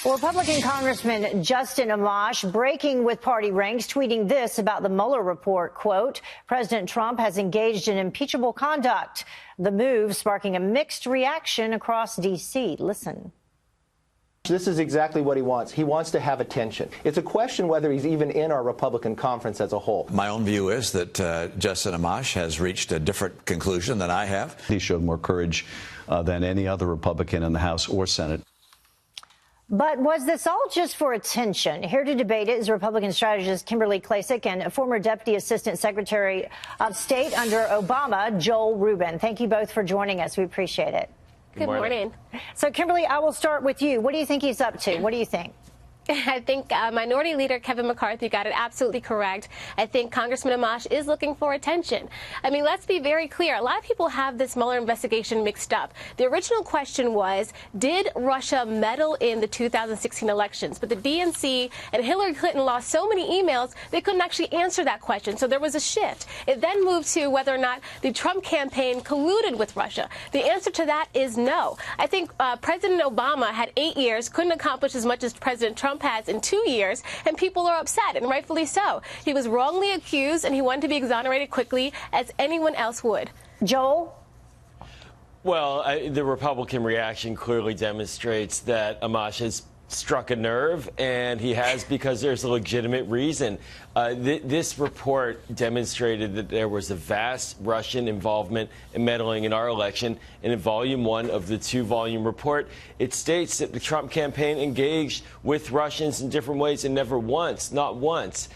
Well, Republican Congressman Justin Amash breaking with party ranks, tweeting this about the Mueller report, quote, President Trump has engaged in impeachable conduct. The move sparking a mixed reaction across D.C. Listen. This is exactly what he wants. He wants to have attention. It's a question whether he's even in our Republican conference as a whole. My own view is that Justin Amash has reached a different conclusion than I have. He showed more courage than any other Republican in the House or Senate. But was this all just for attention? Here to debate it is Republican strategist Kimberly Klacik and former Deputy Assistant Secretary of State under Obama, Joel Rubin. Thank you both for joining us. We appreciate it. Good morning. So, Kimberly, I will start with you. What do you think he's up to? What do you think? I think Minority Leader Kevin McCarthy got it absolutely correct. I think Congressman Amash is looking for attention. I mean, let's be very clear. A lot of people have this Mueller investigation mixed up. The original question was, did Russia meddle in the 2016 elections? But the DNC and Hillary Clinton lost so many emails, they couldn't actually answer that question. So there was a shift. It then moved to whether or not the Trump campaign colluded with Russia. The answer to that is no. I think President Obama had 8 years, couldn't accomplish as much as President Trump has in 2 years, and people are upset, and rightfully so. He was wrongly accused, and he wanted to be exonerated quickly, as anyone else would. Joel? Well, the Republican reaction clearly demonstrates that Amash has struck a nerve, and he has because there's a legitimate reason. This report demonstrated that there was a vast Russian involvement and meddling in our election, and in Volume 1 of the 2-volume report, it states that the Trump campaign engaged with Russians in different ways and never once, not once,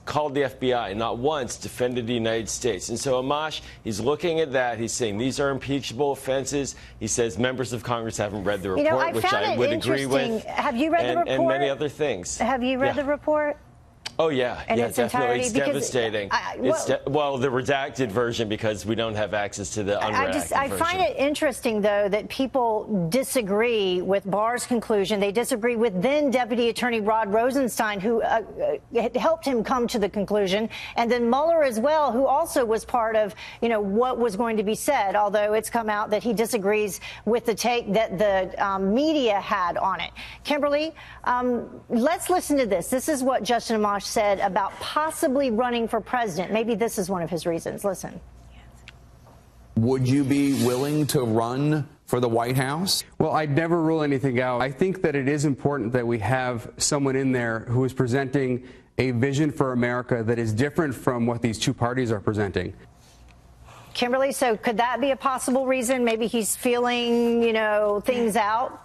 called the FBI, not once defended the United States. And so Amash, he's looking at that. He's saying these are impeachable offenses. He says members of Congress haven't read the report, which I would agree with. Have you read the report? And many other things. Have you read the report? Oh, yeah. And yeah, its definitely. entirety? It's devastating. Well, the redacted version, because we don't have access to the unredacted version. I find it interesting, though, that people disagree with Barr's conclusion. They disagree with then Deputy Attorney Rod Rosenstein, who helped him come to the conclusion, and then Mueller as well, who also was part of, what was going to be said, although it's come out that he disagrees with the take that the media had on it. Kimberly, let's listen to this. This is what Justin Amash said about possibly running for president. Maybe this is one of his reasons. Listen. Would you be willing to run for the White House? Well, I'd never rule anything out. I think that it is important that we have someone in there who is presenting a vision for America that is different from what these two parties are presenting. Kimberly, so could that be a possible reason? Maybe he's feeling, things out?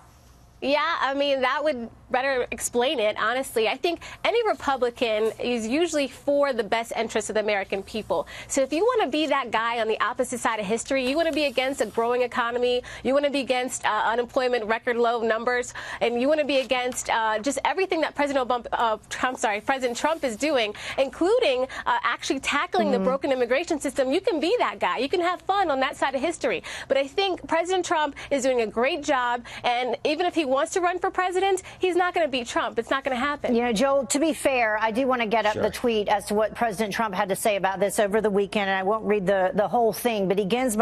Yeah, I mean, that would better explain it, honestly. I think any Republican is usually for the best interests of the American people. So if you want to be that guy on the opposite side of history, you want to be against a growing economy, you want to be against unemployment record low numbers, and you want to be against just everything that President Trump is doing, including actually tackling the broken immigration system, you can be that guy. You can have fun on that side of history. But I think President Trump is doing a great job, and even if he wants to run for president, he's not going to beat Trump. It's not going to happen. Joel, to be fair, I do want to get up the tweet as to what President Trump had to say about this over the weekend, and I won't read the whole thing, but he begins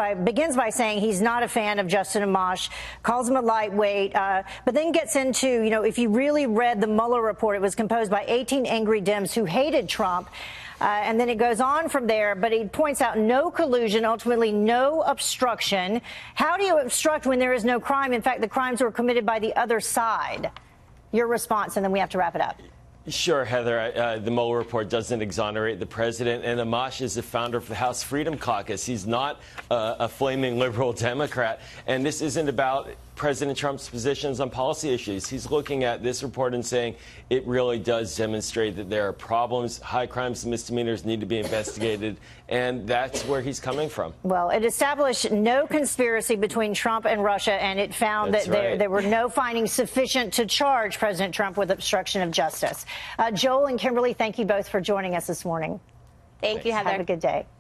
by saying he's not a fan of Justin Amash, calls him a lightweight, but then gets into, if you really read the Mueller report, it was composed by 18 angry Dems who hated Trump. And then it goes on from there, but he points out no collusion, ultimately no obstruction. How do you obstruct when there is no crime? In fact, the crimes were committed by the other side. Your response, and then we have to wrap it up. Sure, Heather. The Mueller report doesn't exonerate the president, and Amash is the founder of the House Freedom Caucus. He's not a flaming liberal Democrat, and this isn't about President Trump's positions on policy issues. He's looking at this report and saying it really does demonstrate that there are problems, high crimes and misdemeanors need to be investigated, and that's where he's coming from. Well, it established no conspiracy between Trump and Russia, and it found that there were no findings sufficient to charge President Trump with obstruction of justice. Joel and Kimberly, thank you both for joining us this morning. Thank you, Heather. Have a good day.